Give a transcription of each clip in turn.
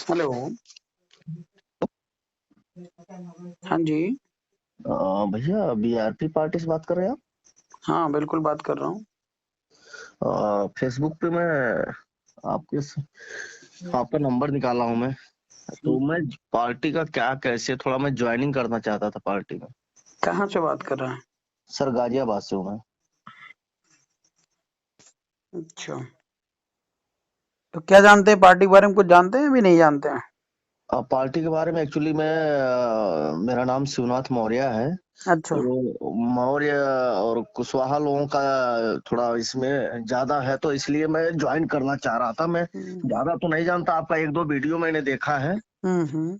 Hello. हाँ जी। भैया BRP party से बात कर रहे हैं हाँ, बिल्कुल बात कर रहा हूँ। आप? फेसबुक पे मैं आपके आपका नंबर निकाला हूँ मैं। तो मैं पार्टी का क्या कैसे थोड़ा मैं ज्वाइनिंग करना चाहता था पार्टी में। कहाँ से बात कर रहे हैं? सर गाजियाबाद से हूँ मैं। अच्छा, तो क्या जानते हैं पार्टी के बारे में? कुछ जानते हैं अभी नहीं जानते हैं? पार्टी के बारे में एक्चुअली मैं मेरा नाम शिवनाथ मौर्य है। अच्छा। तो मौर्य और कुशवाहा लोगों का थोड़ा इसमें ज्यादा है, तो इसलिए मैं ज्वाइन करना चाह रहा था। मैं हम्म ज्यादा तो नहीं जानता, आपका एक दो वीडियो मैंने देखा है। हम्म।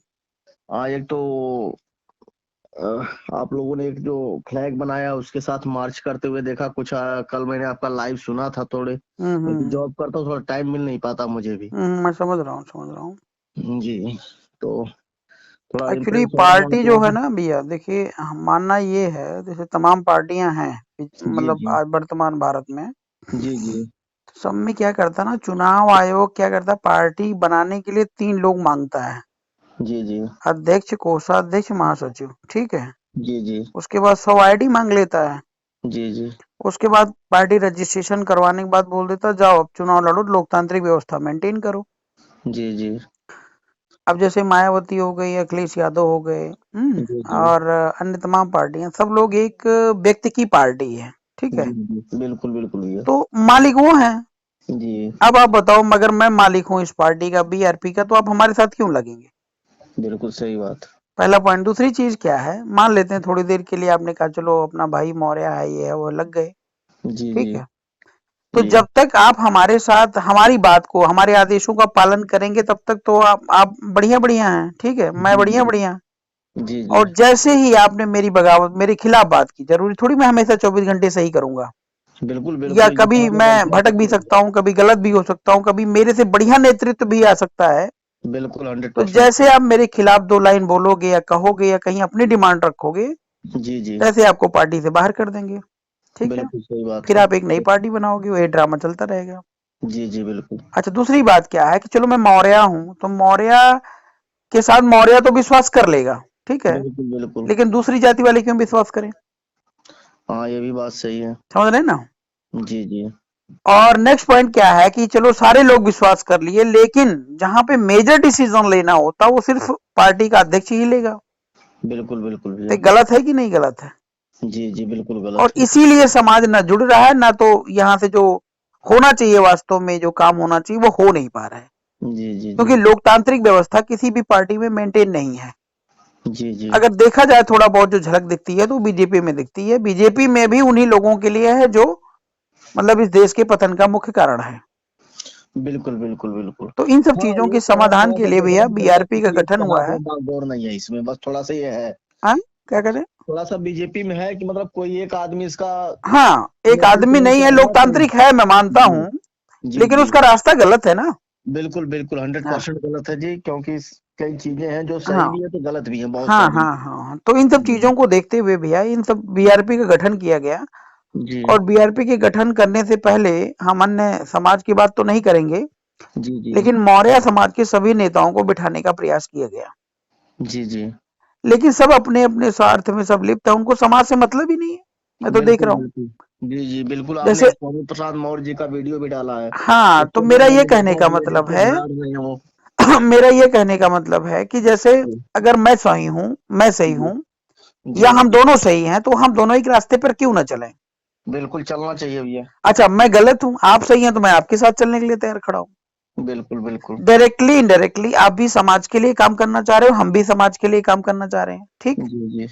एक तो आप लोगों ने एक जो फ्लैग बनाया उसके साथ मार्च करते हुए देखा कुछ। कल मैंने आपका लाइव सुना था थोड़े, क्योंकि हम्म। जॉब करता हूँ, थोड़ा टाइम मिल नहीं पाता मुझे भी। मैं समझ रहा हूँ, समझ रहा हूँ। जी। तो थोड़ा एक्चुअली इम्प्रेस हो रहा हूँ पार्टी जो है आपको। ना भैया, देखिए मानना ये है, जैसे तमाम पार्टियां हैं, जी मतलब जी आज वर्तमान भारत में जी जी सब में क्या करता है ना, चुनाव आयोग क्या करता है, पार्टी बनाने के लिए 3 लोग मांगता है। जी जी अध्यक्ष, कोषाध्यक्ष, महासचिव, ठीक है। जी जी उसके बाद 100 आईडी मांग लेता है। जी जी उसके बाद पार्टी रजिस्ट्रेशन करवाने के बाद बोल देता जाओ अब चुनाव लड़ो, लोकतांत्रिक व्यवस्था मेंटेन करो। जी जी अब जैसे मायावती हो गई, अखिलेश यादव हो गए, जी जी और अन्य तमाम पार्टियां, सब लोग एक व्यक्ति की पार्टी है, ठीक है। जी जी बिल्कुल बिल्कुल भैया। तो मालिक वो है। जी अब आप बताओ, मगर मैं मालिक हूँ इस पार्टी का, बीआरपी का, तो आप हमारे साथ क्यों लगेंगे? बिल्कुल सही बात। पहला पॉइंट। दूसरी चीज क्या है, मान लेते हैं थोड़ी देर के लिए आपने कहा चलो अपना भाई मौर्य है, ये है, वो लग गए, जी जी ठीक है। तो जी जब तक आप हमारे साथ हमारी बात को, हमारे आदेशों का पालन करेंगे, तब तक तो आप बढ़िया बढ़िया हैं, ठीक है, मैं जी बढ़िया जी बढ़िया। जी जी और जैसे ही आपने मेरी बगावत, मेरे खिलाफ बात की, जरूरी थोड़ी मैं हमेशा 24 घंटे सही करूंगा, बिल्कुल या बिल्कुल, ये कभी पहले मैं गलतियां भटक भी होती सकता हूँ, कभी गलत भी हो सकता हूँ, कभी मेरे से बढ़िया नेतृत्व भी आ सकता है। हैं। बिल्कुल हंड्रेड तो परसेंट जैसे आप मेरे खिलाफ 2 लाइन बोलोगे या कहोगे या कहीं अपनी डिमांड रखोगे, जी जी तैसे आपको पार्टी से बाहर कर देंगे, ठीक है। बिल्कुल सही बात फिर है। आप एक नई पार्टी बनाओगे, वो ये ड्रामा चलता रहेगा। जी जी बिल्कुल अच्छा, दूसरी बात क्या है कि चलो मैं मौर्य हूं, तो मौर्य के साथ मौर्य तो विश्वास कर लेगा, ठीक है। बिल्कुल बिल्कुल। लेकिन दूसरी जाति वाले क्यों विश्वास करें? हाँ, ये भी बात सही है। समझ रहे हैं ना? जी जी और नेक्स्ट पॉइंट क्या है कि चलो सारे लोग विश्वास कर लिए, लेकिन जहां पे मेजर डिसीजन लेना होता वो सिर्फ पार्टी का अध्यक्ष ही लेगा। बिल्कुल बिल्कुल तो भैया। गलत है कि नहीं गलत है? जी जी बिल्कुल और गलत है। इसीलिए समाज ना जुड़ रहा है, ना तो यहाँ से जो होना चाहिए, वास्तव में जो काम होना चाहिए वो हो नहीं पा रहा है। जी जी जी क्योंकि लोकतांत्रिक व्यवस्था किसी भी पार्टी में मेंटेन नहीं है। जी जी अगर देखा जाए थोड़ा बहुत जो झलक दिखती है तो बीजेपी में दिखती है। बीजेपी में भी उन्हीं लोगों के लिए है जो मतलब इस देश के पतन का मुख्य कारण है। बिल्कुल बिल्कुल बिल्कुल। तो इन सब हाँ, चीजों ये के तो है, समाधान थोड़ा के सा लिए भैया डिफरेंस है, बस बीआरपी का किसी एक गठन के हुआ हाथ है। में बागडोर नहीं है इसमें, बस थोड़ा सा ये है। हाँ, क्या करें? थोड़ा सा बीजेपी में है कि मतलब कोई एक आदमी इसका हाँ, एक नेतृत्व आदमी नहीं नहीं है, कर रहा तो। लोकतांत्रिक है, मैं मानता जी हूँ, जी लेकिन जी उसका रास्ता गलत है ना। बिल्कुल बिल्कुल हंड्रेड हाँ परसेंट गलत है जी, क्योंकि कई चीजें हैं जो सही हाँ भी है तो गलत भी है, बहुत हाँ सारी। हाँ हाँ। तो इन सब जी चीजों को देखते हुए भैया इन सब बीआरपी का गठन किया गया। जी और बीआरपी के गठन करने से पहले हम अन्य समाज की बात तो नहीं करेंगे, जी जी लेकिन मौर्य समाज के सभी नेताओं को बिठाने का प्रयास किया गया। जी जी लेकिन सब अपने अपने स्वार्थ में सब लिप्त है, उनको समाज से मतलब ही नहीं है। मैं तो देख बिल्कुल रहा हूँ। बिल्कुल। जी जी बिल्कुल, आपने जैसे, एक स्वामी प्रसाद मौर्य जी का वीडियो भी डाला है। हाँ, तो उसके बाद मेरा ये मैंने कहने देखा का कि ये मतलब सबसे है भ्रष्ट नहीं है वो। मेरा ये कहने का मतलब है कि जैसे जी अगर मैं सही हूँ, मैं सही जी हूँ, जी या हम दोनों सही हैं, तो हम दोनों एक रास्ते पर क्यों ना चलें? बिल्कुल चलना चाहिए भैया। अच्छा, मैं गलत हूँ, आप सही हैं, तो मैं आपके साथ चलने के लिए तैयार खड़ा हूँ। बिल्कुल बिल्कुल। डायरेक्टली इनडायरेक्टली आप भी समाज के लिए काम करना चाह रहे हो, हम भी समाज के लिए काम करना चाह रहे हैं, ठीक। जी जी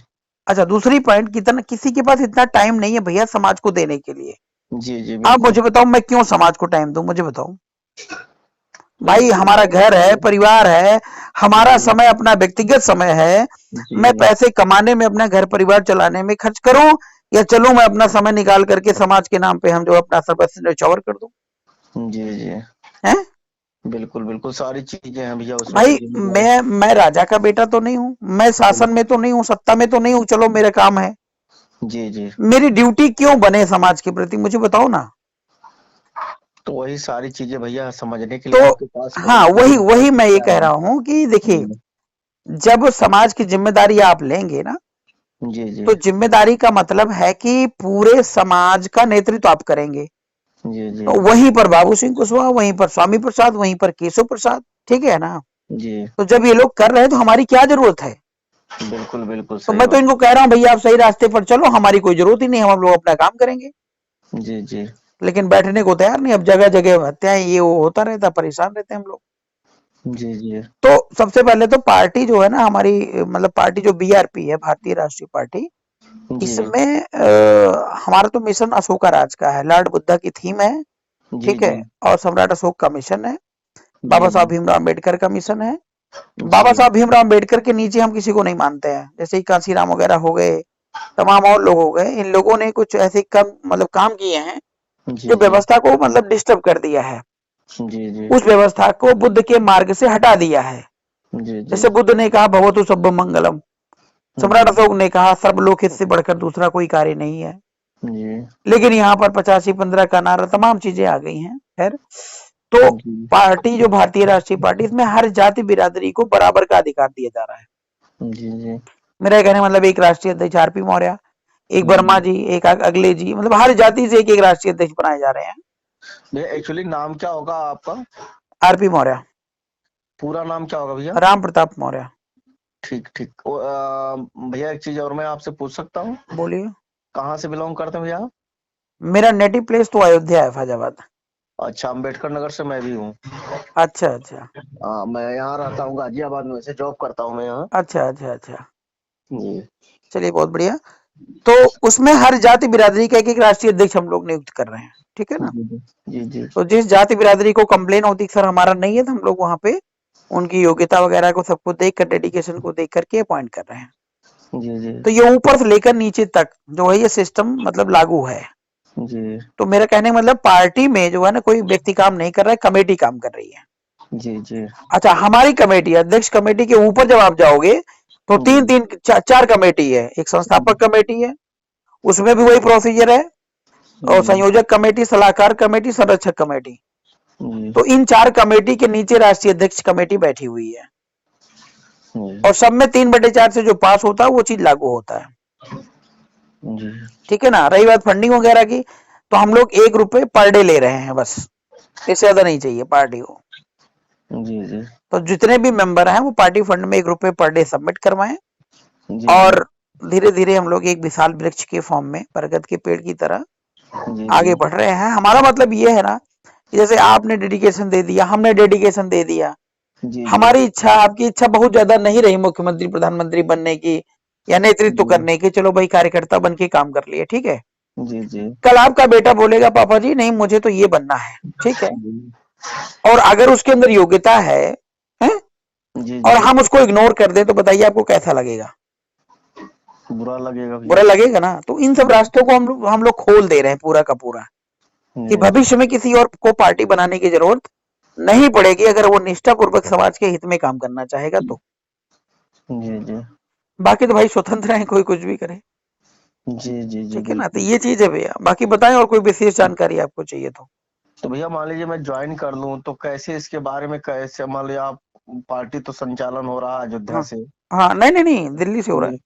अच्छा, दूसरी पॉइंट, कितना किसी के पास इतना टाइम नहीं है भैया समाज को देने के लिए। जी जी आप बिल्कुल मुझे बताओ, मैं क्यों समाज को टाइम दूं? मुझे बताओ भाई, बिल्कुल हमारा घर है, परिवार है, हमारा जी समय अपना व्यक्तिगत समय है। मैं जी पैसे कमाने में, अपना घर परिवार चलाने में खर्च करूं, या चलूं मैं अपना समय निकाल करके समाज के नाम पे हम जो अपना सर्वस्व न्यौछावर कर दूं? जी जी हैं? बिल्कुल बिल्कुल, सारी चीजें हैं भैया उसमें तो भाई, जिम्मेदारी। मैं राजा का बेटा तो नहीं हूं, मैं शासन में तो नहीं हूं, सत्ता में तो नहीं हूं, चलो मेरा काम है। जी जी मेरी ड्यूटी क्यों बने समाज के प्रति? मुझे बताओ ना। तो वही सारी चीजें भैया समझने के लिए तो आपके पास कॉल हाँ, किया कि वही मैं ये क्या कह है। रहा हूँ कि देखिए, जी जब समाज की जिम्मेदारी आप लेंगे ना, जी जी तो जिम्मेदारी का मतलब है कि पूरे समाज का नेतृत्व आप करेंगे। जी जी तो वहीं पर बाबू सिंह कुशवाहा, वहीं पर स्वामी प्रसाद, वहीं पर केशव प्रसाद, ठीक है ना? जी तो जब ये लोग कर रहे हैं तो हमारी क्या जरूरत है? बिल्कुल बिल्कुल तो सही मैं तो बात। इनको कह रहा हूँ भैया आप सही रास्ते पर चलो, हमारी कोई जरूरत ही नहीं, हम लोग अपना काम करेंगे। जी जी लेकिन बैठने को तैयार नहीं, अब जगह जगह हत्याएं ये वो होता रहता, परेशान रहते हैं हम लोग। जी जी तो सबसे पहले तो पार्टी जो है ना हमारी, मतलब पार्टी जो बीआरपी है, भारतीय राष्ट्रीय पार्टी, जी इसमें हमारा तो मिशन अशोका राज का है, लॉर्ड बुद्धा की थीम है, जी ठीक है? जी और सम्राट अशोक का मिशन है, जी बाबा साहब जी भीमराव अम्बेडकर का मिशन है। बाबा जी साहब भीमराव अम्बेडकर के नीचे हम किसी को नहीं मानते हैं, जैसे ही कांसीराम वगैरह हो गए, तमाम और लोग हो गए, इन लोगों ने कुछ ऐसे कम मतलब काम किए हैं जी जो जी व्यवस्था को मतलब डिस्टर्ब कर दिया है, जी जी उस व्यवस्था को बुद्ध के मार्ग से हटा दिया है। जी जी जैसे बुद्ध ने कहा भवतु सब्बम मंगलम, सम्राट जी अशोक ने कहा सर्वलोक हित से बढ़कर दूसरा कोई कार्य नहीं है। जी लेकिन यहाँ पर 85-15 का नारा, तमाम चीजें आ गई हैं। खैर, तो जी पार्टी जो भारतीय राष्ट्रीय पार्टी, इसमें हर जाति बिरादरी को बराबर का अधिकार दिया जा रहा है। जी जी मेरा कहने का मतलब एक राष्ट्रीय अध्यक्ष आरपी मौर्य, एक वर्मा जी जी, एक अगले जी, मतलब हर जाति से एक एक राष्ट्रीय अध्यक्ष बनाए जा रहे हैं। भैया एक्चुअली नाम क्या होगा आपका? आरपी मौर्य, पूरा नाम क्या होगा भैया? राम प्रताप मौर्य। ठीक ठीक भैया एक चीज और मैं आपसे पूछ सकता हूँ, बोलिए। कहाँ से बिलोंग करते हैं भैया आप? मेरा नेटिव प्लेस तो अयोध्या है, फैजाबाद। अच्छा, अम्बेडकर नगर से मैं भी हूँ। अच्छा अच्छा मैं यहाँ रहता हूँ गाजियाबाद में, से जॉब करता हूँ मैं यहाँ। अच्छा अच्छा अच्छा। जी चलिए बहुत बढ़िया। तो उसमें हर जाति बिरादरी का एक एक राष्ट्रीय अध्यक्ष हम लोग नियुक्त कर रहे हैं, ठीक है ना? जी जी जी तो जिस जाति बिरादरी को कंप्लेन होती सर हमारा नहीं है, तो हम लोग वहां पे उनकी योग्यता वगैरह को सबको देख कर, डेडिकेशन को देख करके अपॉइंट कर रहे हैं। जी जी तो ये ऊपर से लेकर नीचे तक जो है ये सिस्टम मतलब लागू है। जी तो मेरा कहने का मतलब पार्टी में जो है ना कोई व्यक्ति काम नहीं कर रहा है, कमेटी काम कर रही है। जी जी अच्छा, हमारी कमेटी, अध्यक्ष कमेटी के ऊपर जब आप जाओगे तो जी तीन तीन चार कमेटी है। एक संस्थापक कमेटी है, उसमें भी वही प्रोसीजर है, और जी संयोजक कमेटी, सलाहकार कमेटी, संरक्षक कमेटी। जी तो इन चार कमेटी के नीचे राष्ट्रीय अध्यक्ष कमेटी बैठी हुई है, और सब में 3/4 से जो पास होता है वो चीज लागू होता है, जी ठीक है ना? रही बात फंडिंग वगैरह की, तो हम लोग 1 रुपए पर डे ले रहे हैं बस, इससे ज्यादा नहीं चाहिए पार्टी को। जी जी तो जितने भी मेंबर हैं वो पार्टी फंड में 1 रुपए पर डे सबमिट करवाएं, जी जी और धीरे धीरे हम लोग एक विशाल वृक्ष के फॉर्म में, बरगद के पेड़ की तरह जी आगे बढ़ रहे हैं। हमारा मतलब ये है ना, जैसे आपने डेडिकेशन दे दिया, हमने डेडिकेशन दे दिया, जी जी हमारी इच्छा, आपकी इच्छा बहुत ज्यादा नहीं रही मुख्यमंत्री प्रधानमंत्री बनने की या नेतृत्व करने की, चलो भाई कार्यकर्ता बन के काम कर लिए, ठीक है? जी जी कल आपका बेटा बोलेगा पापा जी नहीं मुझे तो ये बनना है, ठीक है? और अगर उसके अंदर योग्यता है जी और जी हम उसको इग्नोर कर दें, तो बताइए आपको कैसा लगेगा? बुरा लगेगा बुरा भैया। लगेगा ना? तो इन सब रास्तों को हम लोग खोल दे रहे हैं पूरा का पूरा, कि जी भविष्य में किसी और को पार्टी बनाने की जरूरत नहीं पड़ेगी, अगर वो निष्ठापूर्वक समाज के हित में काम करना चाहेगा तो। जी जी बाकी तो भाई स्वतंत्र है, कोई कुछ भी करे, जी जी जी ठीक है ना? तो बिल्कुल। ये चीज है भैया। बाकी बताएं और कोई विशेष जानकारी आपको चाहिए तो। तो भैया मान लीजिए मैं ज्वाइन कर लूं तो कैसे इसके बारे में, कैसे मान लीजिए आप, पार्टी तो संचालन हो रहा है अयोध्या हाँ से। हाँ, नहीं नहीं नहीं, दिल्ली से हो रहा है। जी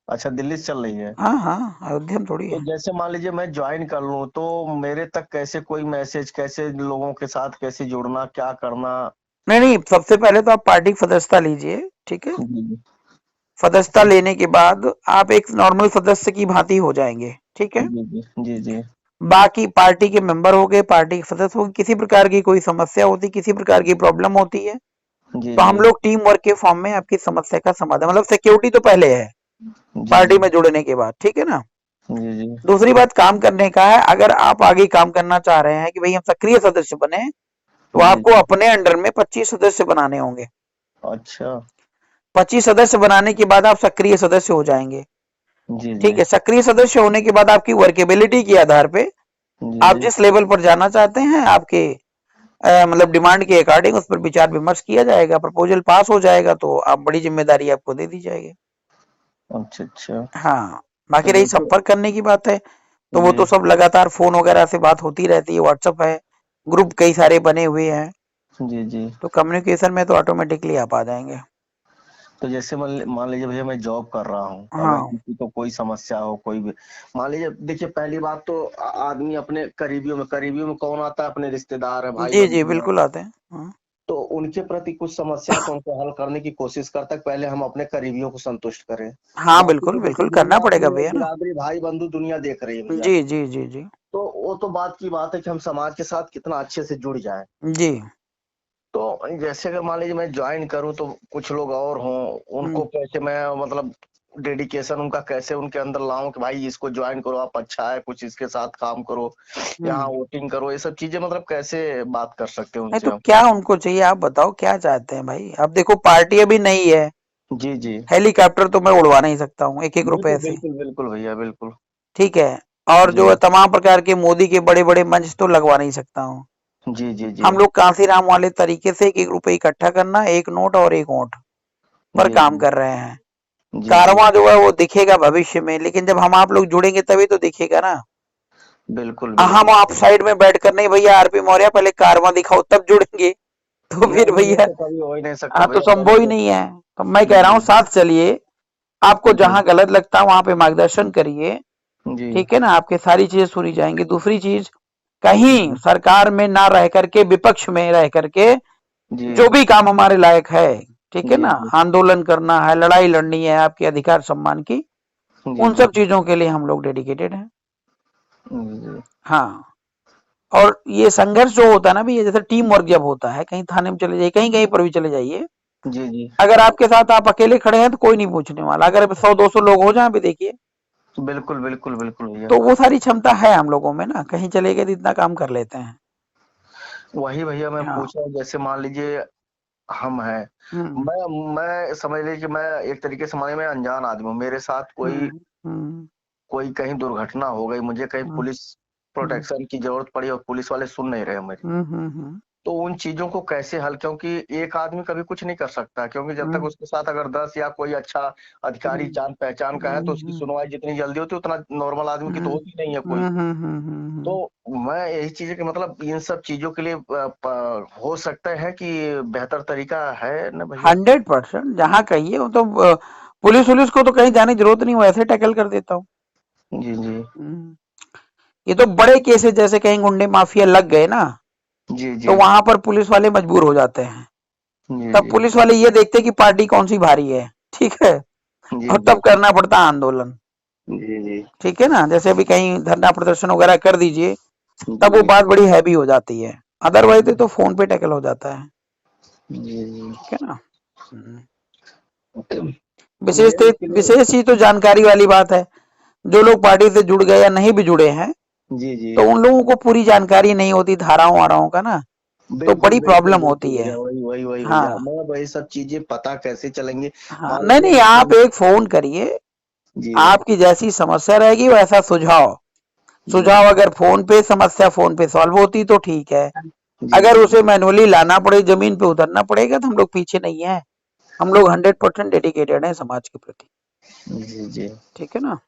अच्छा, दिल्ली से चल रही है। हाँ हाँ, अयोध्या में थोड़ी तो है। जैसे मान लीजिए मैं ज्वाइन कर लूं तो मेरे तक कैसे कोई मैसेज, कैसे लोगों के साथ कैसे जुड़ना, क्या करना? नहीं नहीं, सबसे पहले तो आप पार्टी की सदस्यता लीजिए, ठीक है? जी सदस्यता लेने के बाद आप एक नॉर्मल सदस्य की भांति हो जाएंगे, ठीक है? जी जी जी जी बाकी पार्टी के मेंबर हो गए, पार्टी के सदस्य हो गए, किसी प्रकार की कोई समस्या होती, किसी प्रकार की प्रॉब्लम होती है, जी तो जी हम लोग टीम वर्क के फॉर्म में आपकी समस्या का समाधान, मतलब सिक्योरिटी तो पहले है जी पार्टी जी में जुड़ने के बाद, ठीक है ना? जी जी दूसरी बात काम करने का है। अगर आप आगे काम करना चाह रहे हैं कि भाई हम सक्रिय सदस्य बने, तो जी आपको जी अपने अंडर में 25 सदस्य बनाने होंगे। अच्छा 25 सदस्य बनाने के बाद आप सक्रिय सदस्य हो जाएंगे, जी जी ठीक है? सक्रिय सदस्य होने के बाद आपकी वर्केबिलिटी के आधार पे जी आप जी जिस लेवल पर जाना चाहते हैं, आपके मतलब डिमांड के अकॉर्डिंग उस पर विचार विमर्श किया जाएगा, प्रपोजल पास हो जाएगा तो आप बड़ी जिम्मेदारी आपको दे दी जाएगी। अच्छा अच्छा। हाँ, तो बाकी रही जैसे संपर्क करने की बात है, तो वो जी तो सब लगातार फोन वगैरह से बात होती रहती है, व्हाट्सएप है, ग्रुप कई सारे बने हुए हैं, जी जी। तो कम्युनिकेशन में तो ऑटोमेटिकली आप आ जाएंगे। तो जैसे मान लीजिए भैया मैं जॉब कर रहा हूँ, अगर हाँ किसी को कोई समस्या हो, कोई भी मान लीजिए, देखिए पहली बात तो आदमी अपने करीबियों में कौन आता है, अपने रिश्तेदार है, भाई जी जी बंधु है, बिल्कुल आते हैं। हाँ तो उनके प्रति कुछ समस्या है तो उनको हल करने की कोशिश करता है, पहले हम अपने करीबियों को संतुष्ट करें। हाँ बाकी बिल्कुल तो देखिए बिल्कुल करना पड़ेगा दुनियादारी है, भैया ना। बिरादरी, भाई बंधु दुनिया देख रही है भैया। जी जी जी जी तो वो तो बात की बात है कि हम समाज के साथ कितना अच्छे से जुड़ जाए। जी। तो जैसे अगर मान लीजिए मैं ज्वाइन करूं तो कुछ लोग और हों, उनको हम्म कैसे मैं मतलब डेडिकेशन उनका कैसे उनके अंदर लाऊं कि भाई इसको ज्वाइन करो, आप अच्छा है, कुछ इसके साथ काम करो, यहाँ हम्म। वोटिंग करो, ये सब चीजें मतलब कैसे बात कर सकते हैं नहीं उनसे तो हम? क्या उनको चाहिए आप बताओ, क्या चाहते हैं भाई? अब देखो पार्टी अभी नहीं है, जी जी। हेलीकॉप्टर तो मैं उड़वा नहीं सकता हूँ एक एक रुपए बिल्कुल से, बिल्कुल बिल्कुल भैया, बिल्कुल। ठीक है। और जो है जी तमाम प्रकार के मोदी के बड़े बड़े मंच तो लगवा नहीं सकता हूँ। जी जी जी हम लोग कांसीराम वाले तरीके से एक एक रुपए इकट्ठा करना, एक नोट और एक ओट पर जी काम जी कर रहे हैं। जी जी। कारवां जो है वो दिखेगा भविष्य में, लेकिन जब हम आप लोग जुड़ेंगे तभी तो दिखेगा ना। बिल्कुल हम बिल्कुल। आप साइड में बैठकर नहीं भैया आरपी मौर्य पहले कारवां दिखाओ तब जुड़ेंगे, तो फिर नहीं ये भैया तो कभी हो ही नहीं सकता हाँ तो भैया, संभव ही पहले तो। नहीं है। तो मैं कह रहा हूँ जी साथ चलिए, आपको जी जहां गलत लगता है वहां पे मार्गदर्शन करिए, जी ठीक है ना, आपके सारी चीजें सुनी जाएंगी। दूसरी चीज, कहीं जी सरकार में ना रह करके विपक्ष में रह करके जी जो भी काम हमारे लायक है, ठीक है जी ना, आंदोलन करना है, लड़ाई लड़नी है आपके अधिकार सम्मान की, जी उन जी सब चीजों के लिए हम लोग डेडिकेटेड हैं। जी हाँ, और ये संघर्ष जो होता है ना भैया, जैसे टीम वर्क जब होता है, कहीं थाने में चले जाइए, कहीं कहीं पर भी चले जाइए, जी जी। अगर आपके साथ आप अकेले खड़े हैं तो कोई नहीं पूछने वाला, अगर 100 200 लोग हो जाए भी देखिए, बिल्कुल बिल्कुल बिल्कुल भैया। तो वो सारी क्षमता है हम लोगों में ना, कहीं चले गए तो इतना काम कर लेते हैं। वही भैया मैं हाँ। पूछ रहा हूँ, जैसे मान लीजिए हम हैं, हम्म मैं समझ लीजिए कि मैं एक तरीके से माने मैं अनजान आदमी हूँ, मेरे साथ कोई हम्म हम्म कोई कहीं दुर्घटना हो गई, मुझे कहीं हम्म पुलिस प्रोटेक्शन की जरूरत पड़ी और पुलिस वाले सुन नहीं रहे मेरी, हम्म तो उन चीजों को कैसे हल, क्योंकि एक आदमी कभी कुछ नहीं कर सकता, क्योंकि जब तक हम्म उसके साथ अगर 10 या कोई अच्छा अधिकारी हम्म जान पहचान का है तो उसकी हम्म सुनवाई जितनी जल्दी होती है उतना नॉर्मल आदमी की तो हम्म होती नहीं है कोई। तो मैं यही चीज है कि मतलब इन सब चीजों के लिए हो सकता है कि बेहतर तरीका है ना भैया? 100% जहाँ कहिए वो तो पुलिस वुलिस को तो कहीं जाने की जरूरत नहीं, वैसे टैकल कर देता हूँ। जी जी हम्म, ये तो बड़े केसेस जैसे कहीं गुंडे माफिया लग गए ना, जी तो जी वहां पर पुलिस वाले मजबूर हो जाते हैं। जी तब जी पुलिस वाले ये देखते हैं कि पार्टी कौन सी भारी है, ठीक है, जी और जी तब करना पड़ता है आंदोलन, जी जी ठीक है ना। जैसे अभी कहीं धरना प्रदर्शन वगैरह कर दीजिए, तब वो जी बात बड़ी हैवी हो जाती है, अदरवाइज तो फोन पे टैकल हो जाता है, जी जी। ठीक है ना। हम्म। तो भैया इसके लिए। विशेष चीज तो जानकारी वाली बात है, जो लोग पार्टी से जुड़ गए या नहीं भी जुड़े हैं, जी जी। तो उन लोगों को पूरी जानकारी नहीं होती धाराओं वाराओं का ना, तो बिल्कुल बड़ी बिल्कुल प्रॉब्लम बिल्कुल होती है। भैया, वही वही वही हाँ भैया, मैं वही सब चीजें पता कैसे चलेंगी? हाँ, मान नहीं नहीं, लीजिए आप हम। एक फोन करिए, जी आपकी जैसी समस्या रहेगी वैसा सुझाव, जी अगर फोन पे समस्या फोन पे सॉल्व होती तो ठीक है, जी अगर जी उसे मैनुअली लाना पड़े, जमीन पे उतरना पड़ेगा, तो हम लोग पीछे नहीं है, हम लोग 100% डेडिकेटेड हैं समाज के प्रति, जी जी। ठीक है ना।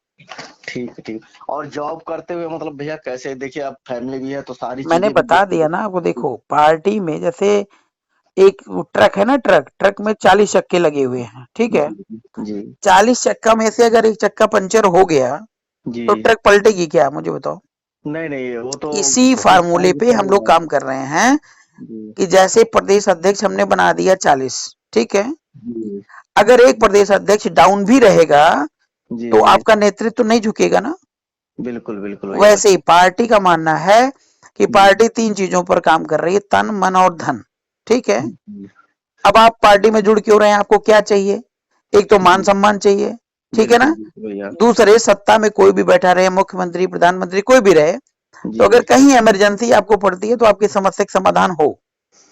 ठीक ठीक। और जॉब करते हुए मतलब भैया कैसे, देखिए अब फैमिली भी है तो सारी मैंने चीजें भी बता देखते दिया ना आपको, देखो पार्टी में जैसे एक ट्रक है ना, ट्रक ट्रक में 40 चक्के लगे हुए हैं, ठीक है। जी जी 40 चक्का में से अगर एक चक्का पंचर हो गया जी। तो ट्रक पलटेगी क्या, मुझे बताओ। नहीं नहीं वो तो इसी कुछ फार्मूले टाइम पे हम लोग चलेगा। काम कर रहे हैं, जी कि जैसे प्रदेश अध्यक्ष हमने बना दिया 40, ठीक है, जी अगर एक प्रदेश अध्यक्ष डाउन भी रहेगा जी तो जी। आपका नेतृत्व तो नहीं झुकेगा ना। बिल्कुल बिल्कुल भैया, वैसे ही पार्टी का मानना है कि जी पार्टी 3 चीजों पर काम कर रही है, तन मन और धन, ठीक है। जी अब आप पार्टी में जुड़ क्यों रहे हैं, आपको क्या चाहिए? एक तो मान जी। सम्मान चाहिए, ठीक है बिल्कुल ना। बिल्कुल भैया। दूसरे, सत्ता में कोई भी बैठा रहे, मुख्यमंत्री प्रधानमंत्री कोई भी रहे, तो जी अगर कहीं इमरजेंसी आपको पड़ती है तो आपकी समस्या का समाधान हो,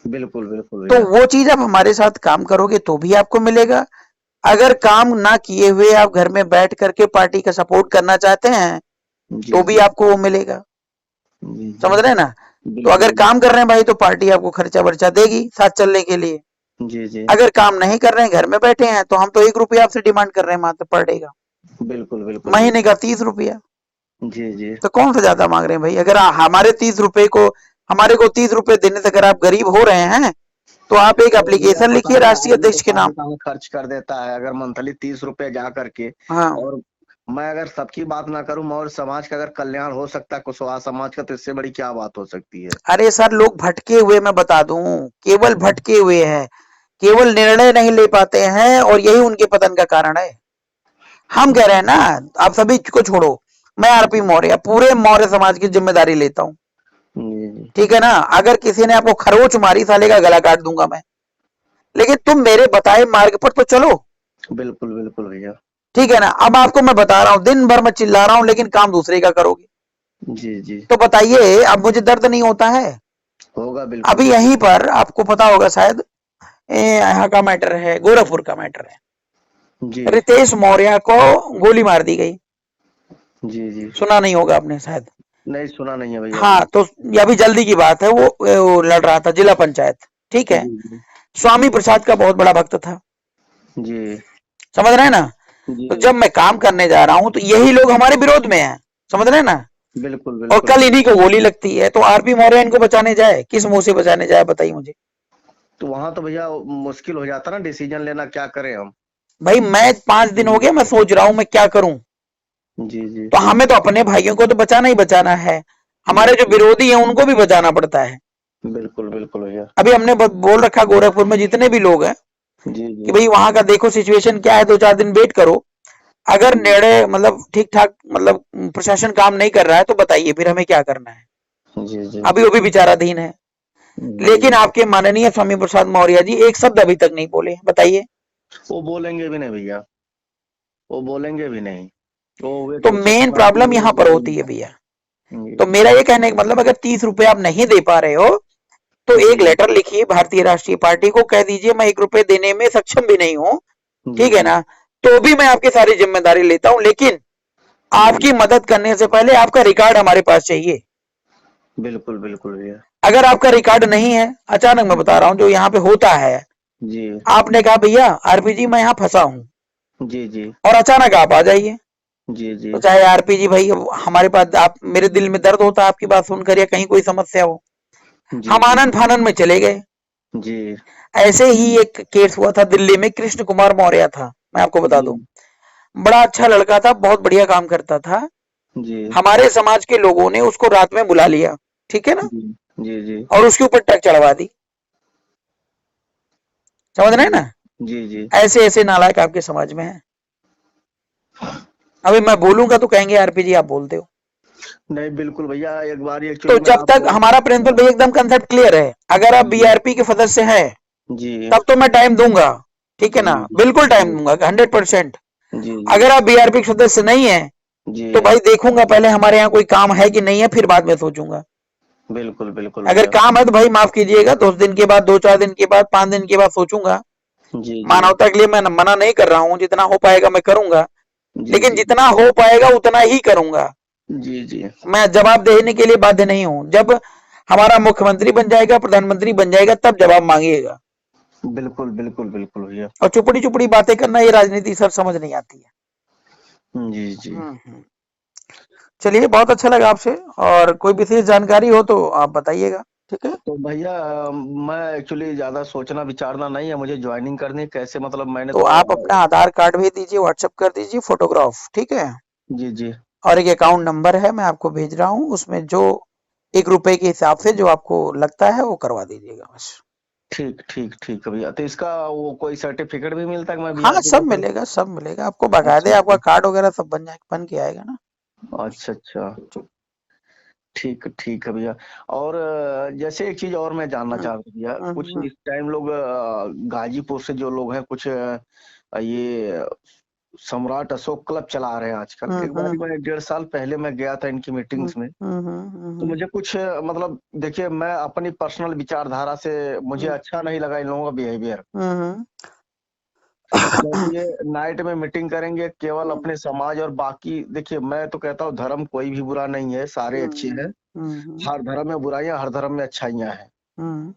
बिल्कुल बिल्कुल तो भैया। वो चीज आप हमारे साथ काम करोगे तो भी आपको मिलेगा। अगर काम ना किए हुए आप घर में बैठ करके पार्टी का सपोर्ट करना चाहते हैं जी तो भी जी आपको वो मिलेगा, जी जी। समझ रहे हैं ना। तो बिल्कुल अगर काम कर रहे हैं भाई तो पार्टी आपको खर्चा वर्चा देगी साथ चलने के लिए, जी जी। अगर काम नहीं कर रहे हैं, घर में बैठे हैं, तो हम तो 1 रुपया आपसे डिमांड कर रहे हैं मात्र पर डे का, बिल्कुल बिल्कुल भैया। महीने का 30 रुपया, जी जी तो कौन सा ज्यादा मांग रहे हैं भाई? अगर हमारे 30 रुपए को हमारे को 30 रुपए देने से अगर आप गरीब हो रहे हैं तो आप एक तो भैया एप्लीकेशन पता लिखिए है राष्ट्रीय आदमी तो अध्यक्ष के कहाँ नाम। कहाँ खर्च कर देता है, अगर मंथली 30 रुपए जा करके। हाँ। और मैं अगर सबकी बात ना करूं, और समाज का अगर कल्याण हो सकता है कुशवाहा समाज का, तो इससे बड़ी क्या बात हो सकती है। अरे सर, लोग भटके हुए, मैं बता दूं, केवल भटके हुए हैं, केवल निर्णय नहीं ले पाते हैं और यही उनके पतन का कारण है। हम कह रहे हैं ना, आप सभी को छोड़ो, मैं आरपी मौर्य पूरे मौर्य समाज की जिम्मेदारी लेता हूं, जी जी। ठीक है ना। अगर किसी ने आपको खरोच मारी, साले का गला काट दूंगा मैं, लेकिन तुम मेरे बताए मार्ग पर तो चलो, बिल्कुल बिल्कुल भैया। ठीक है ना। अब आपको मैं बता रहा हूं, दिन भर मैं चिल्ला रहा हूं लेकिन काम दूसरे का करोगे, जी जी। तो बताइए अब मुझे दर्द नहीं होता है। होगा बिल्कुल अभी बिल्कुल। यहीं पर आपको पता होगा शायद, यहाँ का मैटर है, गोरखपुर का मैटर है, जी रितेश मौर्य को गोली मार दी गई। जी जी। सुना नहीं होगा आपने शायद। नहीं सुना नहीं है भैया हाँ, अभी। तो ये अभी जल्दी की बात है, वो लड़ रहा था जिला पंचायत, ठीक है। जी जी। स्वामी प्रसाद का बहुत बड़ा भक्त था, जी समझ रहे हैं ना। जी। तो जब मैं काम करने जा रहा हूं तो यही लोग हमारे विरोध में हैं, समझ रहे हैं ना। बिल्कुल और बिल्कुल कल भैया। इन्हीं को गोली लगती है, तो आरपी मौर्य इनको बचाने जाए, किस मुंह से बचाने जाए बताइए मुझे। तो वहां तो भैया मुश्किल हो जाता ना डिसीजन लेना, क्या करें हम। भाई मैं 5 दिन हो गए, मैं सोच रहा हूं मैं क्या करूं। जी जी। तो हमें तो अपने भाइयों को तो बचाना ही बचाना है, हमारे जो बिल्कुल विरोधी हैं उनको भी बचाना पड़ता है। बिल्कुल बिल्कुल भैया। अभी हमने बोल रखा गोरखपुर में जितने भी लोग हैं जी कि जी। भाई वहां का देखो सिचुएशन क्या है, 2-4 दिन वेट करो। अगर जी निर्णय मतलब ठीक ठाक, मतलब प्रशासन काम नहीं कर रहा है तो बताइए फिर हमें क्या करना है। जी जी। अभी वो भी विचाराधीन है। लेकिन जी। आपके माननीय स्वामी प्रसाद मौर्य जी एक शब्द अभी तक नहीं बोले, बताइए। वो बोलेंगे भी नहीं भैया, वो बोलेंगे भी नहीं। वे तो तो मेन चक्रवर्ती प्रॉब्लम लोग यहाँ पर होती है बोलेंगे। भैया। तो जी मेरा ये कहने का मतलब, अगर 30 रुपए आप नहीं दे पा रहे हो तो जी। एक लेटर लिखिए भारतीय राष्ट्रीय पार्टी को, कह दीजिए मैं 1 रुपए देने में सक्षम भी नहीं हूं, जी ठीक है जी। ना। तो भी मैं आपकी सारी जिम्मेदारी लेता हूं, लेकिन जी आपकी मदद करने से पहले आपका रिकॉर्ड हमारे पास चाहिए। बिल्कुल बिल्कुल भैया। अगर आपका रिकॉर्ड नहीं है, अचानक मैं बता रहा हूं जो यहाँ पे होता है, जी आपने कहा भैया आरपी जी मैं यहाँ फंसा हूं, जी। जी और अचानक आप आ जाइए, जी। जी तो चाहे आरपी जी भाई हमारे पास, आप मेरे दिल में दर्द होता है आपकी बात सुनकर, या कहीं कोई समस्या हो, जी। हम जी आनन फानन में चले गए। जी। ऐसे ही एक केस हुआ था दिल्ली में, कृष्ण कुमार मौर्य था, मैं आपको बता जी दूं, बड़ा अच्छा लड़का था, बहुत बढ़िया काम करता था। जी। हमारे समाज के लोगों ने उसको रात में बुला लिया, ठीक है ना, जी जी। जी और उसके ऊपर टक चढ़वा दी, समझ रहे हैं जी। ना। जी जी। ऐसे ऐसे नालायक आपके समाज में है। अभी मैं बोलूंगा तो कहेंगे आरपी जी आप बोलते हो। नहीं बिल्कुल भैया, एक बार तो एक्चुअली मैं जब तक आपको। हमारा प्रिंसिपल हाँ। भैया एकदम कंसेप्ट क्लियर है, अगर आप जी बीआरपी के सदस्य हैं जी। तब तो मैं टाइम दूंगा, ठीक है ना, जी जी। बिल्कुल टाइम जी दूंगा 100%। जी। जी अगर आप बीआरपी के सदस्य नहीं है जी। तो भाई देखूंगा पहले हमारे यहाँ कोई काम है कि नहीं है, फिर बाद में सोचूंगा। बिल्कुल बिल्कुल अगर भैया। काम है तो भाई माफ कीजिएगा, 2 दिन के बाद, 2-4 दिन के बाद, 5 दिन के बाद सोचूंगा। जी जी। मानवता के लिए मैं मना नहीं कर रहा हूँ, जितना हो पाएगा मैं करूंगा, जी लेकिन जी। जितना हो पाएगा उतना ही करूंगा। जी जी। मैं जवाब देने के लिए बाध्य नहीं हूं। जब हमारा मुख्यमंत्री बन जाएगा, प्रधानमंत्री बन जाएगा, तब जवाब मांगिएगा। बिल्कुल बिल्कुल बिल्कुल भैया। और चुपड़ी चुपड़ी बातें करना, ये राजनीति सर समझ नहीं आती है। जी जी। चलिए, बहुत अच्छा लगा आपसे, और कोई विशेष जानकारी हो तो आप बताइएगा, ठीक है। तो भैया मैं एक्चुअली ज्यादा सोचना विचारना नहीं है, मुझे ज्वाइनिंग करनी है कैसे, मतलब मैंने तो तो। आप अपना आधार कार्ड भेज दीजिए, व्हाट्सएप कर दीजिए, फोटोग्राफ, ठीक है। जी जी। और एक अकाउंट नंबर है मैं आपको भेज रहा हूँ, उसमें जो 1 रुपए के हिसाब से जो आपको लगता है वो करवा दीजिएगा बस। ठीक ठीक ठीक है भैया। तो इसका वो कोई सर्टिफिकेट भी मिलता है कि मैं हाँ, बीआरपी सब का सर। मिलेगा, सब मिलेगा आपको, बकायदे अच्छा आपका कार्ड वगैरह सब बन जाए, बन के आएगा ना। अच्छा अच्छा। ठीक है भैया। और जैसे एक चीज और मैं जानना हम्म, चाह रहा था भैया, कुछ हम्म, इस टाइम लोग गाजीपुर से जो लोग हैं कुछ ये सम्राट अशोक क्लब चला रहे हैं आजकल। हम्म, एक बार मैं 1.5 साल पहले मैं गया था इनकी हम्म, मीटिंग्स में। हम्म, तो मुझे कुछ मतलब देखिए, मैं अपनी पर्सनल विचारधारा से मुझे अच्छा नहीं लगा इन लोगों का बिहेवियर। हम्म, क्योंकि ये नाइट में मीटिंग करेंगे केवल हम्म, अपने समाज और बाकी, देखिए मैं तो कहता हूँ धर्म कोई भी बुरा नहीं है, सारे अच्छे हैं। हम्म, हर धर्म में बुराइयां, हर धर्म में अच्छाइयां हैं। हम्म,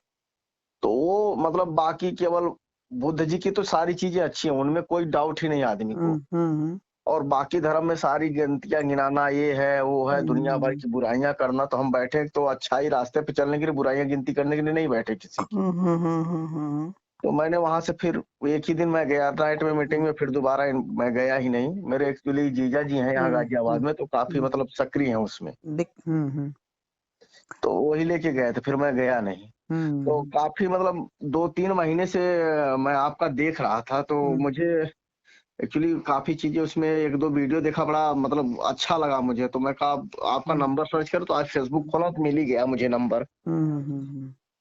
तो वो मतलब बाकी केवल बुद्ध जी की तो सारी चीजें अच्छी हैं, उनमें कोई डाउट ही नहीं आदमी को। और बाकी धर्म में सारी गिनतियां गिनाना, ये है वो है, दुनिया भर की बुराइयां करना, तो हम बैठे तो अच्छाई रास्ते पे चलने के लिए, बुराइयां गिनती करने के लिए नहीं बैठे किसी की। तो मैंने वहां से फिर एक ही दिन मैं गया नाइट में मीटिंग में, फिर दोबारा मैं गया ही नहीं। मेरे एक्चुअली जीजा जी हैं यहाँ गाजियाबाद में, तो काफी मतलब सक्रिय हैं उसमें, तो वही लेके गए थे, फिर मैं गया नहीं। तो काफी मतलब 2-3 महीने से मैं आपका देख रहा था, तो मुझे एक्चुअली काफी चीजें उसमें, 1-2 वीडियो देखा, बड़ा मतलब अच्छा लगा मुझे। तो मैं कहा आपका नंबर सर्च कर, तो आज फेसबुक खोला तो मिल ही गया मुझे नंबर।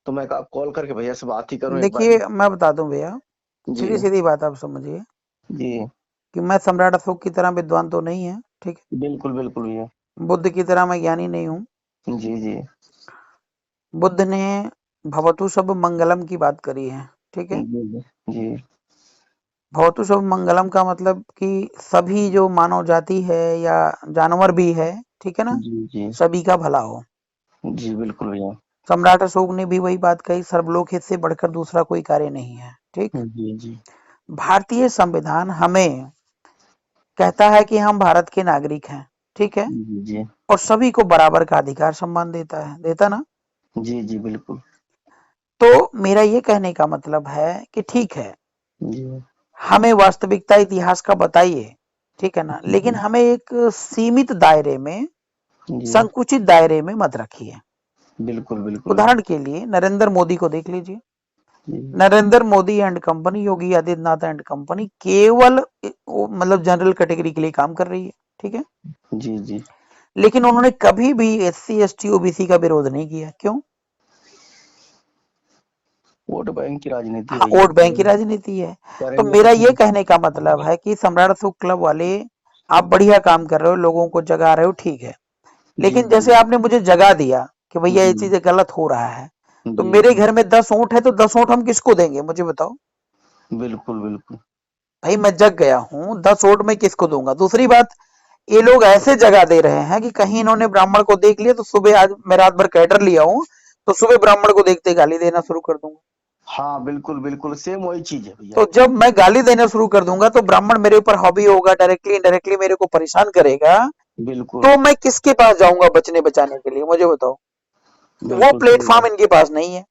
तो मैं कहा कॉल करके भैया से बात ही करूं एक बार। देखिए मैं बता दूं भैया, जी सीधी सीधी बात आप समझिए जी, कि मैं सम्राट अशोक की तरह विद्वान तो नहीं है, ठीक है, बिल्कुल बिल्कुल भैया। बुद्ध की तरह मैं ज्ञानी नहीं हूँ। जी जी बुद्ध ने भवतु सब मंगलम की बात करी है, ठीक है। जी जी भवतु सब मंगलम का मतलब कि सभी जो मानव जाति है या जानवर भी है, ठीक है ना, जी जी सभी का भला हो। जी, बिल्कुल भैया। सम्राट अशोक ने भी वही बात कही, सर्वलोक हित से बढ़कर दूसरा कोई कार्य नहीं है, ठीक। जी जी भारतीय संविधान हमें कहता है कि हम भारत के नागरिक हैं, ठीक है, जी जी और सभी को बराबर का अधिकार सम्मान देता है, देता ना। जी जी, बिल्कुल। तो मेरा ये कहने का मतलब है कि ठीक है, जी हमें वास्तविकता इतिहास का बताइए, ठीक है ना, लेकिन जी हमें एक सीमित दायरे में, जी, संकुचित दायरे में मत रखिए। बिल्कुल बिल्कुल उदाहरण के लिए नरेंद्र मोदी को देख लीजिए। Ji Narendra Modi and company, Yogi Adityanath and company केवल मतलब जनरल कैटेगरी के लिए काम कर रही है, ठीक है, जी जी, लेकिन उन्होंने कभी भी एससी एसटी ओबीसी का विरोध नहीं किया। क्यों? वोट बैंक की राजनीति हाँ, भैया, वोट बैंक की राजनीति है। तो करेंगे तो मेरा ये फिर। कहने का मतलब है कि सम्राट अशोक क्लब वाले, आप बढ़िया काम कर रहे हो, लोगों को जगा रहे हो, ठीक है, जी लेकिन जी जैसे आपने मुझे जगा दिया कि भैया जी ये चीजें गलत हो रहा है, तो जी मेरे जी, घर में 10 ऊँट है, तो 10 ऊँट हम किसको देंगे, मुझे बताओ। बिल्कुल बिल्कुल। भाई मैं जग गया हूँ, 10 ऊँट मैं किसको दूंगा। दूसरी बात, ये लोग ऐसे जगा दे रहे हैं कि कहीं इन्होंने ब्राह्मण को देख लिया, तो सुबह, आज मैं रात भर कैटर लिया हूँ, तो सुबह ब्राह्मण को देखते गाली देना शुरू कर दूंगा। हाँ, बिल्कुल बिल्कुल, सेम वही चीज है भैया। तो जब मैं गाली देना शुरू कर दूंगा, तो ब्राह्मण मेरे ऊपर हावी होगा, डायरेक्टली इनडायरेक्टली मेरे को परेशान करेगा। बिल्कुल तो मैं किसके पास जाऊंगा बचने बचाने के लिए, मुझे बताओ। वो बिल्कुल सही प्लेटफॉर्म बात। इनके पास नहीं है।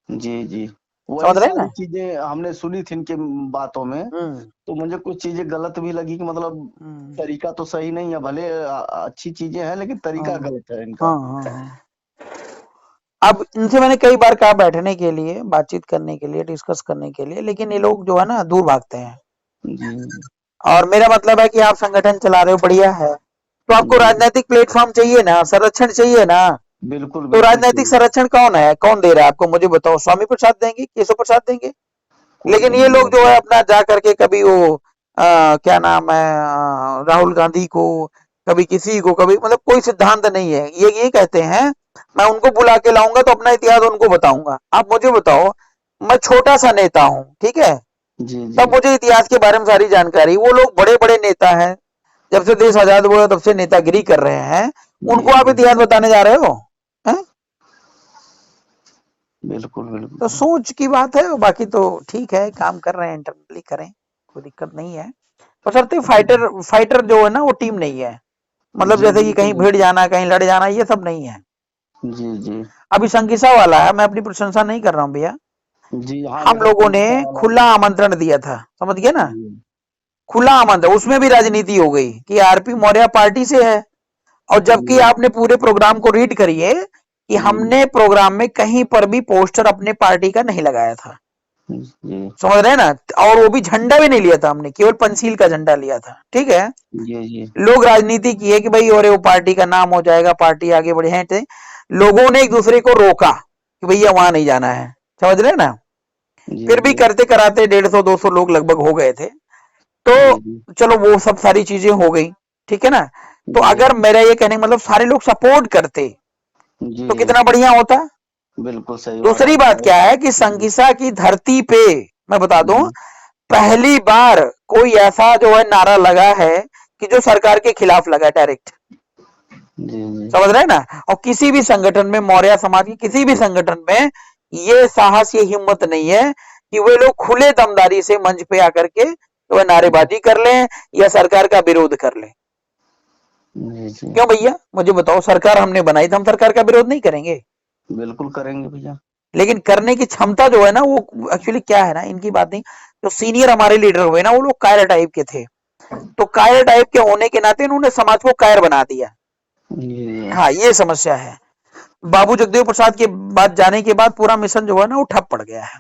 जी जी, वही समझ रहे हैं सारी ना? चीजें हमने सुनी थी इनके बातों में, हम्म तो मुझे कुछ चीजें गलत भी लगी कि मतलब हम्म, तरीका तो सही नहीं है, भले अच्छी चीजें हैं, लेकिन तरीका हाँ गलत है इनका। हाँ हाँ हाँ। अब इनसे मैंने कई बार कहा बैठने के लिए, बातचीत करने के लिए, डिस्कस करने के लिए, लेकिन ये लोग जो है ना दूर भागते हैं। जी और मेरा मतलब है कि आप संगठन चला रहे हो, बढ़िया है, तो आपको जी, राजनीतिक प्लेटफॉर्म चाहिए ना, संरक्षण चाहिए ना। बिल्कुल तो बिल्कुल राजनीतिक सही। संरक्षण कौन है, कौन दे रहा है आपको, मुझे बताओ। स्वामी प्रसाद देंगे, केशव प्रसाद देंगे? कोई लेकिन नहीं ये लोग मिलेगा। जो है अपना जा करके कभी वो क्या नाम है, राहुल गांधी को, कभी किसी को, कभी मतलब कोई सिद्धांत नहीं है। ये कहते हैं मैं उनको बुला के लाऊंगा तो अपना इतिहास उनको बताऊंगा। आप मुझे बताओ, मैं छोटा सा नेता हूं, ठीक है, जी जी, तब मुझे इतिहास के बारे में सारी जानकारी। वो लोग बड़े बड़े नेता हैं, जब से देश आजाद हुआ तब से नेतागिरी कर रहे हैं, जी उनको आप जी, इतिहास बताने जा रहे हो? हैं? बिल्कुल तो बिल्कुल। सोच की बात है। बाकी तो ठीक है, काम कर रहे हैं, इंटरनली करें, कोई दिक्कत नहीं है। बशर्ते फाइटर फाइटर जो है ना, वो टीम नहीं है। मतलब जी जैसे कि बिल्कुल कहीं भिड़ बिल्कुल। जाना, कहीं लड़ जाना, ये सब नहीं है। जी जी अभी संकिसा वाला है, मैं अपनी प्रशंसा नहीं कर रहा हूँ भैया, जी, हाँ हम जैसे लोगों ने संगीता वाला। खुला आमंत्रण दिया था, समझ गए ना, जी खुला आमंत्रण, उसमें भी राजनीति हो गई कि आरपी मौर्य पार्टी से है। और जबकि जी आपने पूरे प्रोग्राम को रीड करिए कि जी हमने प्रोग्राम में कहीं पर भी पोस्टर अपने पार्टी का नहीं लगाया था। जी समझ रहे हैं ना? और वो भी झंडा भी नहीं लिया था हमने, केवल पंसील का झंडा लिया था, ठीक है। जी जी लोग राजनीति की है कि भाई और वो पार्टी का नाम हो जाएगा, पार्टी आगे बढ़े हैं, तो लोगों ने एक दूसरे को रोका कि भैया वहां नहीं जाना है। समझ रहे हैं ना? जी फिर भी जी करते कराते 150-200 लोग लगभग हो गए थे। तो जी जी चलो वो सब सारी चीजें हो गई, ठीक है ना। तो जी अगर मेरा ये कहने का मतलब सारे लोग सपोर्ट करते जी, तो कितना बढ़िया होता। बिल्कुल सही बात दूसरी आप बात कह क्या है कि रहे हैं। संगिसा की धरती पे, मैं बता दूं, जी पहली बार कोई ऐसा जो है नारा लगा है कि जो सरकार के खिलाफ लगा डायरेक्ट। जी जी समझ रहे हैं ना? और किसी भी संगठन में, मौर्य समाज के किसी भी संगठन में ये साहस, ये हिम्मत नहीं है कि वे लोग खुले दमदारी से मंच पे आकर के तो वह नारेबाजी कर लें या सरकार का विरोध कर लें। जी क्यों भैया, मुझे बताओ, सरकार हमने बनाई तो हम सरकार का विरोध नहीं करेंगे? बिल्कुल करेंगे भैया। लेकिन करने की क्षमता जो है ना, वो एक्चुअली क्या है ना, इनकी बात नहीं, जो सीनियर हमारे लीडर हुए ना, वो लोग कायर टाइप के थे, तो कायर टाइप के होने के नाते इन्होंने समाज को कायर बना दिया। हाँ, ये समस्या है। बाबू जगदेव प्रसाद के बाद जाने के बाद पूरा मिशन जो है ना, वो ठप पड़ गया है।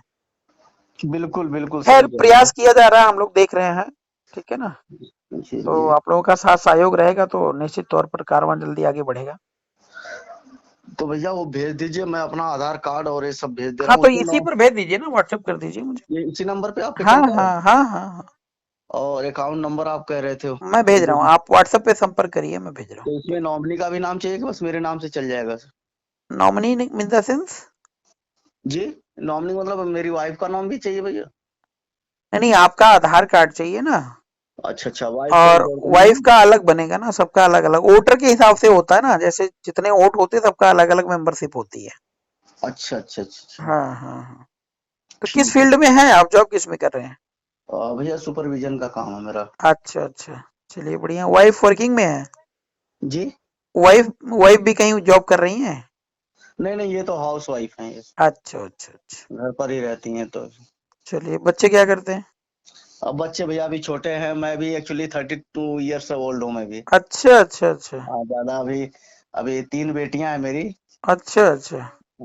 बिल्कुल बिल्कुल खैर, सही कह रहे प्रयास किया जा रहा है, हम लोग देख रहे हैं, ठीक है ना। हैं। जी तो जी। आप लोगों का साथ सहयोग रहेगा तो निश्चित तौर पर कारवां जल्दी आगे बढ़ेगा। तो भैया वो भेज दीजिए, मैं अपना आधार कार्ड और ये सब भेज दे रहा हाँ, हूँ तो उसमें इसी पर भेज दीजिए ना, व्हाट्सएप कर दीजिए मुझे। ये इसी नंबर पे आप पे हाँ चल जाएगा। हाँ हाँ हाँ हाँ, और अकाउंट नंबर आप कह रहे थे मैं भेज रहा हूँ, तो आप व्हाट्सएप पे संपर्क करिए, मैं भेज रहा हूँ। इसमें नॉमिनी का भी नाम चाहिए कि बस मेरे नाम से चल जाएगा sir? Nominee in the sense? जी, नॉमिनी मतलब मेरी वाइफ का नाम भी चाहिए भैया? नहीं, आपका आधार कार्ड चाहिए ना, अच्छा अच्छा, वाइफ को भी और जोड़ देंगे वाइफ ना? का अलग बनेगा ना, सबका अलग अलग वोटर के हिसाब से होता है ना, जैसे जितने वोट होते हैं सबका अलग अलग मेंबरशिप होती है। अच्छा अच्छा अच्छा अच्छा। हाँ हाँ हाँ। तो किस ठीक है। फील्ड में है आप, जॉब किस में कर रहे हैं? भैया सुपरविजन का काम है मेरा। अच्छा अच्छा, चलिए बढ़िया। वाइफ वर्किंग में है? जी। वाइफ वाइफ भी कहीं जॉब कर रही हैं? नहीं नहीं, ये तो हाउस वाइफ है, ये अच्छा अच्छा अच्छा, घर पर ही रहती हैं तो। चलिए। बच्चे क्या करते हैं? अब बच्चे भैया अभी छोटे हैं, मैं भी एक्चुअली 32 ईयर्स ओल्ड हूँ मैं भी। अच्छा अच्छा अच्छा हाँ ज्यादा अभी, अभी 3 बेटियां हैं मेरी। अच्छा अच्छा।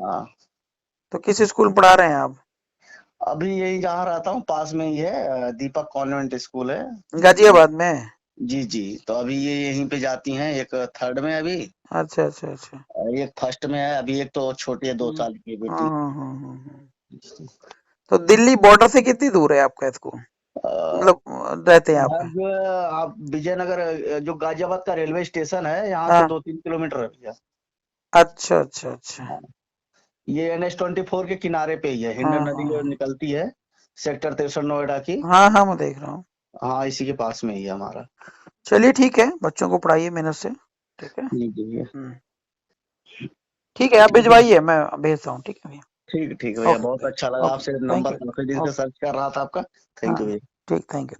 हाँ। तो किस स्कूल में पढ़ा रहे हैं आप? अभी यही जहाँ रहता हूँ पास में ही है, दीपक कॉन्वेंट स्कूल है। गाजियाबाद में? जी जी। तो अभी ये यहीं पे जाती हैं, एक थर्ड में अभी, अच्छा अच्छा अच्छा। और एक फर्स्ट में है अभी, एक तो छोटी है 2 साल की हाँ बेटी। हाँ हाँ हाँ हाँ। तो दिल्ली बॉर्डर से कितनी दूर है आपका स्कूल, अ, मतलब रहते हैं आपका? लगभग आप विजयनगर, जो गाजियाबाद का रेलवे स्टेशन है यहाँ से हाँ, 2-3 किलोमीटर है भैया। अच्छा अच्छा अच्छा। हाँ, ये NH-24 के किनारे पे ही है, हाँ हिंडन नदी जो हाँ निकलती है सेक्टर 63 नोएडा की। हाँ हाँ, मैं देख रहा हूँ। हाँ इसी के पास में ही है हमारा। चलिए ठीक है, बच्चों को पढ़ाइए मेहनत से, ठीक है। जी जी। ठीक है, आप ठीक है। भिजवाइए, मैं भेजता हूँ, ठीक है भैया। ठीक ठीक है भैया, ओके बहुत भैया, अच्छा लगा ओके, आपसे थैंक नंबर यू। काफी दिन से ओके, सर्च कर रहा था आपका। थैंक हाँ, यू भैया। ठीक, थैंक यू।